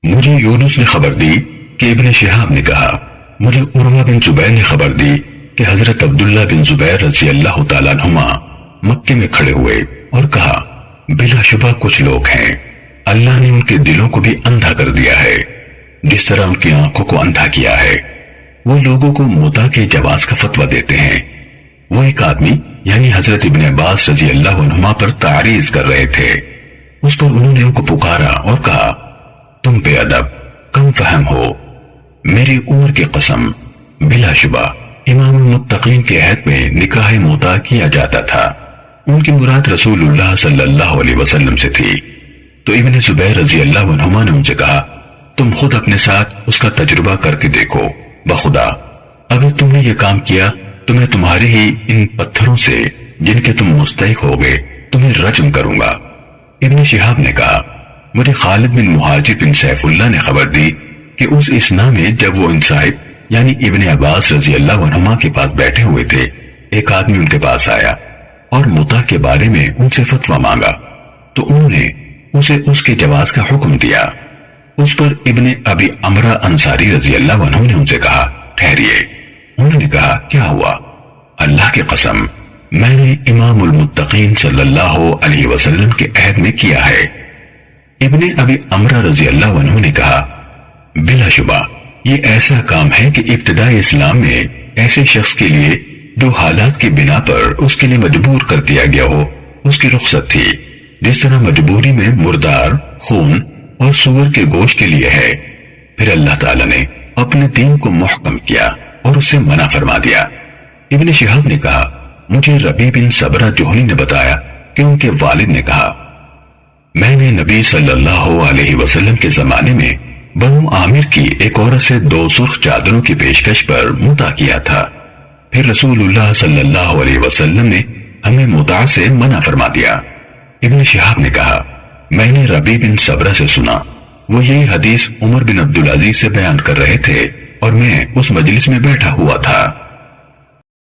مجھے یونس نے خبر دی کہ ابن شہاب نے کہا مجھے عروہ بن زبیر نے خبر دی کہ حضرت عبداللہ بن زبیر رضی اللہ تعالیٰ عنہما مکے میں کھڑے ہوئے اور کہا بلا شبہ کچھ لوگ ہیں اللہ نے ان کے دلوں کو بھی اندھا کر دیا ہے جس طرح ان کی آنکھوں کو اندھا کیا ہے۔ وہ لوگوں کو موتا کے جواز کا فتویٰ دیتے ہیں۔ وہ ایک آدمی یعنی حضرت ابن عباس رضی اللہ عنہما پر تعریض کر رہے تھے۔ اس پر انہوں نے ان کو پکارا اور کہا تم بے ادب کم فہم ہو، میری عمر کی قسم بلا شبہ امام المتقین کے عہد میں نکاح موتا کیا جاتا تھا۔ ان کی مراد رسول اللہ صلی اللہ علیہ وسلم سے تھی۔ تو ابن زبیر رضی اللہ عنہما نے ان سے کہا تم خود اپنے ساتھ اس کا تجربہ کر کے دیکھو، بخدا اگر تم نے یہ کام کیا تو میں تمہارے ہی ان پتھروں سے جن کے تم مستحق ہوگے تمہیں رجم کروں گا۔ ابن شہاب نے کہا مجھے خالد بن مہاجر بن سیف اللہ نے خبر دی کہ اس اسنا میں جب وہ ان صاحب یعنی ابن عباس رضی اللہ عنہما کے پاس بیٹھے ہوئے تھے، ایک آدمی ان کے پاس آیا اور متا کے بارے میں ان سے فتویٰ مانگا تو انہوں نے اسے اس کے جواز کا حکم دیا۔ اس پر ابن ابی عمرہ انصاری رضی اللہ عنہ نے ان سے کہا ٹھہریے۔ انہوں نے کہا کیا ہوا؟ اللہ کی قسم میں نے امام المتقین صلی اللہ علیہ وسلم کے عہد میں کیا ہے۔ ابن ابی عمرہ رضی اللہ عنہ نے کہا بلا شبہ یہ ایسا کام ہے کہ ابتدائی اسلام میں ایسے شخص کے لیے جو حالات کی بنا پر اس کے لیے مجبور کر دیا گیا ہو اس کی رخصت تھی، جس طرح مجبوری میں مردار، خون اور سور کے گوشت کے لیے ہے۔ پھر اللہ تعالیٰ نے اپنے دین کو محکم کیا اور اسے منع فرما دیا۔ ابن شہاب نے کہا مجھے ربیع بن صبرہ جوہنی نے بتایا کہ ان کے والد نے کہا میں نے نبی صلی اللہ علیہ وسلم کے زمانے میں بنو عامر کی ایک عورت سے 2 سرخ چادروں کی پیشکش پر متع کیا تھا، پھر رسول اللہ صلی اللہ علیہ وسلم نے ہمیں متع سے منع فرما دیا۔ ابن شہاب نے کہا میں نے ربیع بن صبرہ سے سنا، وہ یہی حدیث عمر بن عبدالعزیز سے بیان کر رہے تھے اور میں اس مجلس میں بیٹھا ہوا تھا۔